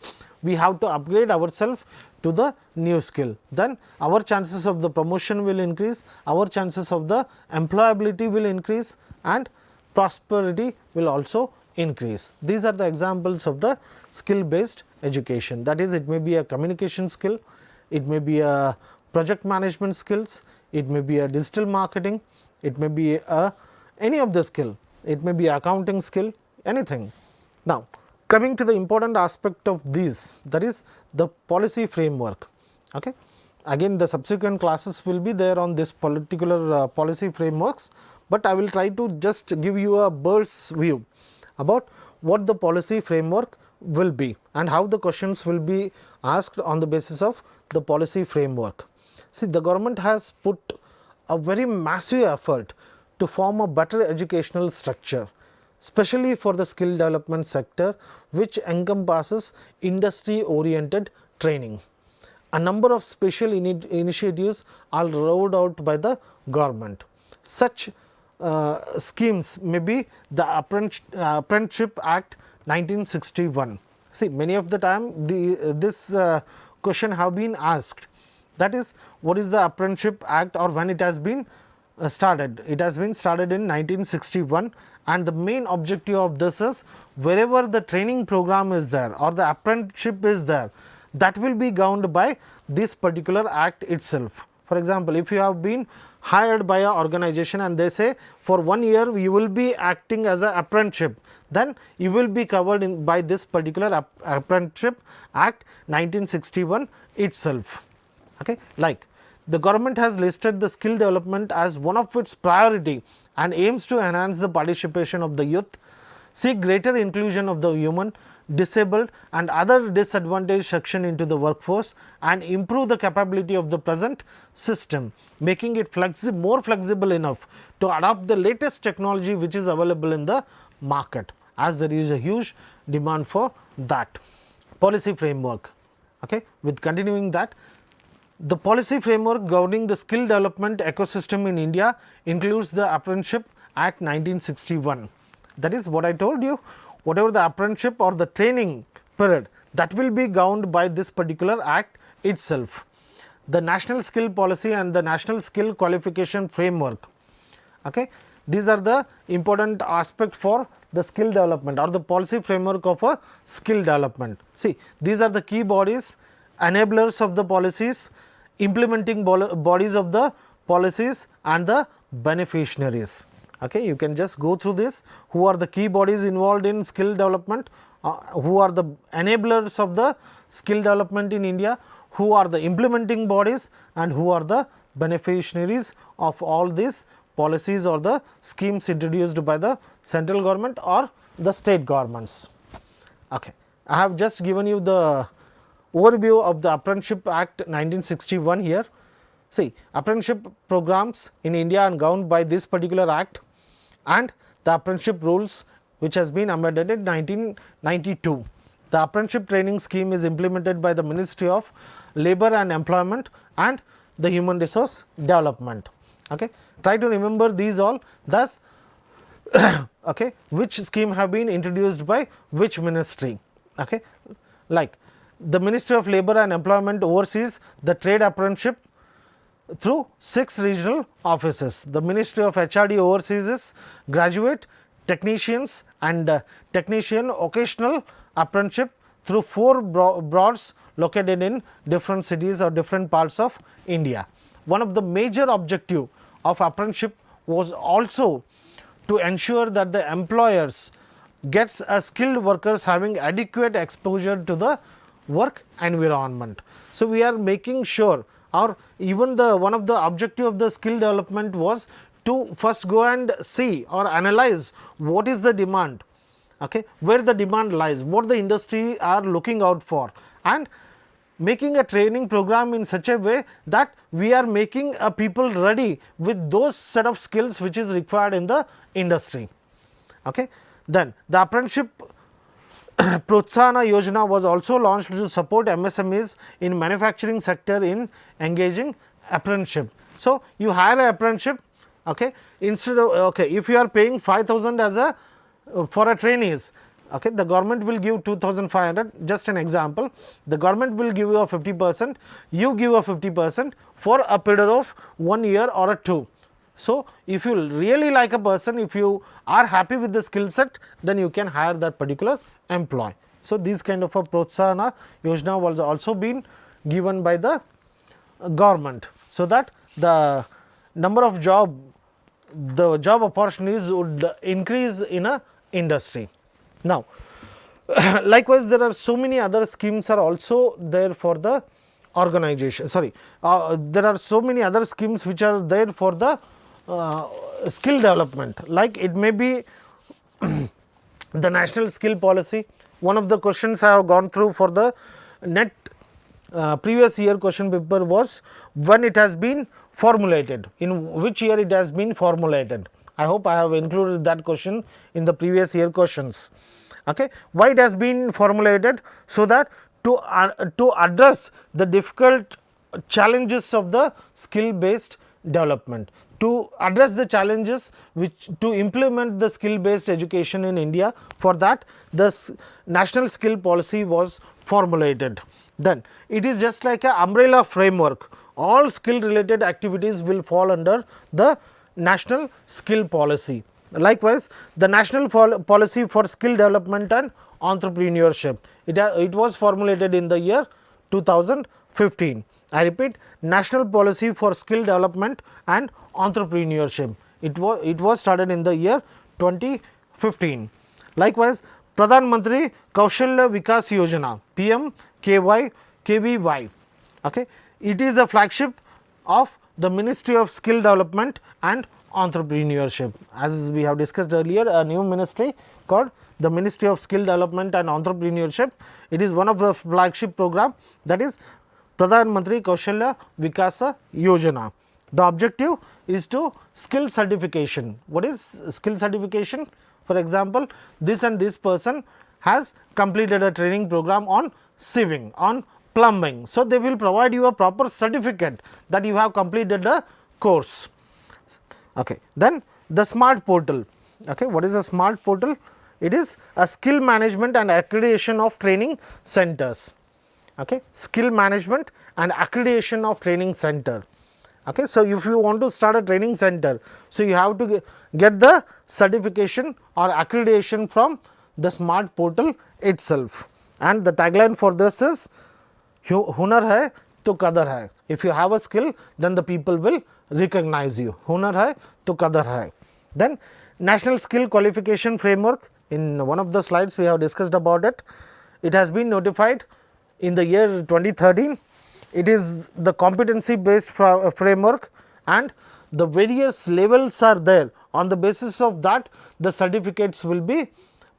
we have to upgrade ourselves to the new skill. Then our chances of the promotion will increase, our chances of the employability will increase and prosperity will also increase. These are the examples of the skill based education. That is, it may be a communication skill, it may be a project management skills, it may be a digital marketing, it may be a any of the skill, it may be accounting skill, anything. Now, coming to the important aspect of these, that is the policy framework. Okay. Again, the subsequent classes will be there on this particular policy frameworks, but I will try to just give you a bird's view about what the policy framework will be and how the questions will be asked on the basis of the policy framework. See, the government has put a very massive effort to form a better educational structure, especially for the skill development sector, which encompasses industry oriented training. A number of special initiatives are rolled out by the government. Such schemes may be the Apprenticeship Act 1961. See, many of the time this question have been asked, that is, what is the Apprenticeship Act or when it has been started? It has been started in 1961, and the main objective of this is wherever the training program is there or the apprenticeship is there, that will be governed by this particular act itself. For example, if you have been hired by an organization and they say for 1 year you will be acting as an apprenticeship, then you will be covered by this particular Apprenticeship Act 1961 itself. Okay. Like, the government has listed the skill development as one of its priority and aims to enhance the participation of the youth, seek greater inclusion of the women, disabled and other disadvantaged section into the workforce and improve the capability of the present system, making it more flexible enough to adopt the latest technology which is available in the market, as there is a huge demand for that. Policy framework. Okay. With continuing that, the policy framework governing the skill development ecosystem in India includes the Apprenticeship Act 1961. That is what I told you, whatever the apprenticeship or the training period, that will be governed by this particular act itself. The National Skill Policy and the National Skill Qualification Framework. Okay. These are the important aspect for the skill development or the policy framework of a skill development. See, these are the key bodies, enablers of the policies, implementing bodies of the policies and the beneficiaries. Okay, you can just go through this. Who are the key bodies involved in skill development? Who are the enablers of the skill development in India? Who are the implementing bodies and who are the beneficiaries of all these policies or the schemes introduced by the central government or the state governments? Okay, I have just given you the overview of the Apprenticeship Act 1961 here. See, apprenticeship programs in India are governed by this particular act and the apprenticeship rules which has been amended in 1992. The apprenticeship training scheme is implemented by the Ministry of Labour and Employment and the Human Resource Development. Okay. Try to remember these all. Thus, okay, which scheme have been introduced by which ministry. Okay. Like, the Ministry of Labour and Employment oversees the trade apprenticeship through 6 regional offices. The Ministry of HRD oversees graduate, technicians and technician occasional apprenticeship through 4 boards located in different cities or different parts of India. one of the major objective of apprenticeship was also to ensure that the employers gets a skilled workers having adequate exposure to the work environment. So, we are making sure, or even the one of the objective of the skill development was to first go and see or analyze what is the demand, okay, where the demand lies, what the industry are looking out for, and making a training program in such a way that we are making a people ready with those set of skills which is required in the industry. Okay. Then the apprenticeship Protsahana Yojana was also launched to support MSMEs in manufacturing sector in engaging apprenticeship. So, you hire an apprenticeship, okay, instead of if you are paying 5,000 as a for a trainees, okay, the government will give 2,500, just an example, the government will give you a 50%, you give a 50% for a period of 1 year or a 2. So, if you really like a person, if you are happy with the skill set, then you can hire that particular employee. So, these kind of a Protsahana Yojana was also been given by the government, so that the number of job opportunities would increase in a industry. Now, likewise there are so many other schemes are also there for the organization, there are so many other schemes which are there for the skill development, like it may be the national skill policy. One of the questions I have gone through for the NET previous year question paper was when it has been formulated, in which year it has been formulated. I hope I have included that question in the previous year questions. Okay. Why it has been formulated? So that to address the difficult challenges of the skill based development, to address the challenges which to implement the skill based education in India. For that, the national skill policy was formulated. Then it is just like an umbrella framework, all skill related activities will fall under the national skill policy. Likewise, the national policy for skill development and entrepreneurship, it was formulated in the year 2015. I repeat, national policy for skill development and entrepreneurship, it was started in the year 2015. Likewise, Pradhan Mantri Kaushalya Vikas Yojana, PMKVY, okay, it is a flagship of the Ministry of Skill Development and Entrepreneurship. As we have discussed earlier, a new ministry called the Ministry of Skill Development and Entrepreneurship. It is one of the flagship program, that is Pradhan Mantri Kaushalya Vikas Yojana. The objective is to skill certification. What is skill certification? For example, this and this person has completed a training program on sieving, on plumbing. So, they will provide you a proper certificate that you have completed a course. Okay. Then the smart portal. Okay. What is a smart portal? It is a skill management and accreditation of training centers. Okay. Skill management and accreditation of training center. Okay. So, if you want to start a training center, so you have to get the certification or accreditation from the smart portal itself, and the tagline for this is Hunar hai to kadar hai. If you have a skill, then the people will recognize you. Hunar hai to kadar hai. Then national skill qualification framework, in one of the slides we have discussed about it. It has been notified in the year 2013. It is the competency based framework, and the various levels are there. On the basis of that, the certificates will be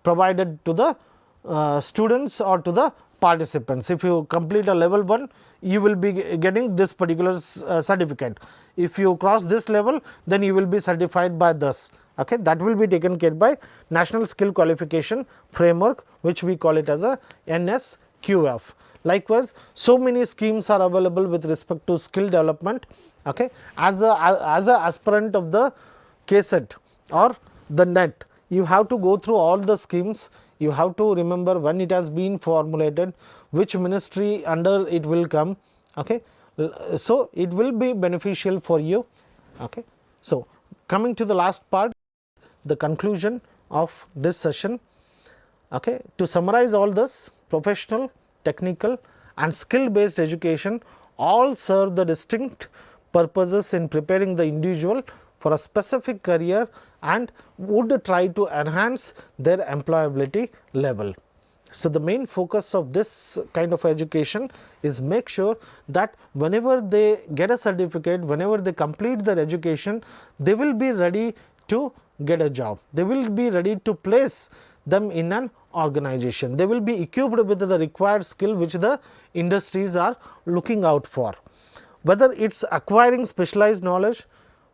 provided to the students or to the participants. If you complete a level 1, you will be getting this particular certificate. If you cross this level, then you will be certified by this. Okay, that will be taken care by National Skill Qualification Framework, which we call it as a NSQF. Likewise, so many schemes are available with respect to skill development. Okay, as a aspirant of the KSET or the NET, you have to go through all the schemes. You have to remember when it has been formulated, which ministry under it will come. Okay. So, it will be beneficial for you. Okay. So, coming to the last part, the conclusion of this session. Okay. To summarize all this, professional, technical and skill based education all serve the distinct purposes in preparing the individual for a specific career and would try to enhance their employability level. So, the main focus of this kind of education is make sure that whenever they get a certificate, whenever they complete their education, they will be ready to get a job, they will be ready to place them in an organization, they will be equipped with the required skill which the industries are looking out for. Whether it is acquiring specialized knowledge,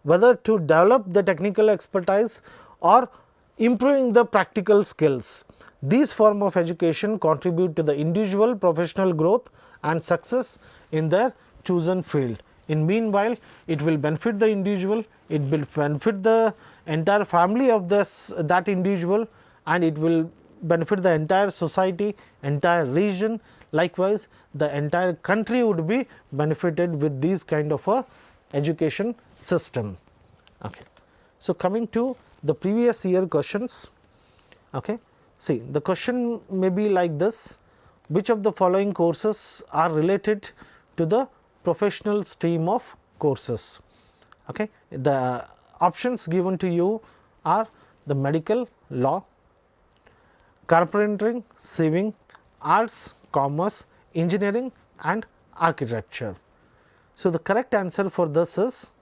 whether to develop the technical expertise or improving the practical skills, these form of education contribute to the individual professional growth and success in their chosen field. In meanwhile, it will benefit the individual, it will benefit the entire family of that individual, and it will benefit the entire society, entire region. Likewise, the entire country would be benefited with these kind of a education system. Okay. So, coming to the previous year questions. Okay. See, the question may be like this: which of the following courses are related to the professional stream of courses? Okay. The options given to you are the medical, law, carpentering, civil, arts, commerce, engineering and architecture. So, the correct answer for this is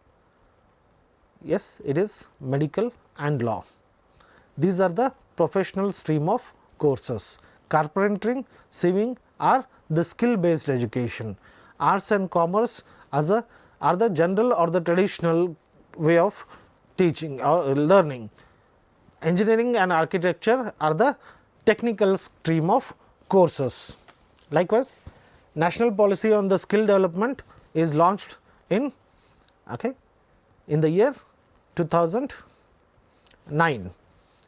yes, it is medical and law. These are the professional stream of courses. Carpentering, civil are the skill based education. Arts and commerce are the general or the traditional way of teaching or learning. Engineering and architecture are the technical stream of courses. Likewise, national policy on the skill development is launched in the year 2009.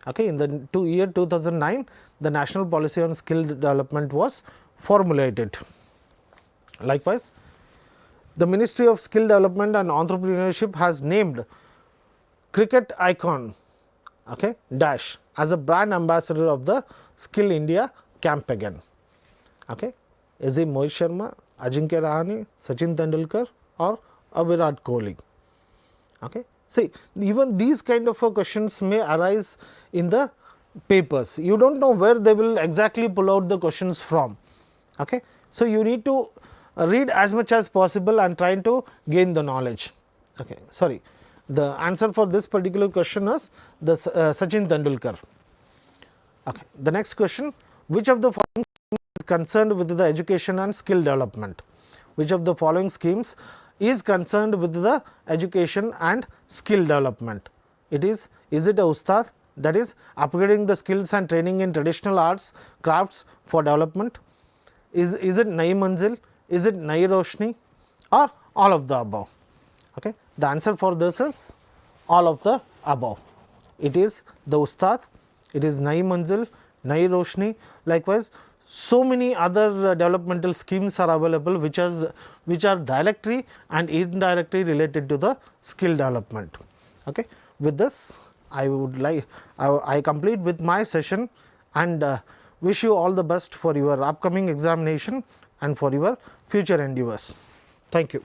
Okay, in the year 2009, the national policy on skill development was formulated. Likewise, the Ministry of Skill Development and Entrepreneurship has named cricket icon Dash as a brand ambassador of the Skill India campaign. Okay. Is it Mohit Sharma, Ajinkya Rahane, Sachin Tendulkar or Virat Kohli? Okay. See, even these kind of questions may arise in the papers. You do not know where they will exactly pull out the questions from. Okay. So, you need to read as much as possible and try to gain the knowledge. Okay. Sorry, the answer for this particular question is the Sachin Tendulkar. Okay. The next question: which of the following is concerned with the education and skill development? Which of the following schemes is concerned with the education and skill development? It is it a Ustad, that is upgrading the skills and training in traditional arts crafts for development? Is it Nayi Manzil, is it Nayi Roshni or all of the above? Okay. The answer for this is all of the above. It is the Ustad, it is Nayi Manzil, Nayi Roshni. Likewise, so many other developmental schemes are available which are directly and indirectly related to the skill development. Okay. With this, I would like I complete with my session and wish you all the best for your upcoming examination and for your future endeavors. Thank you.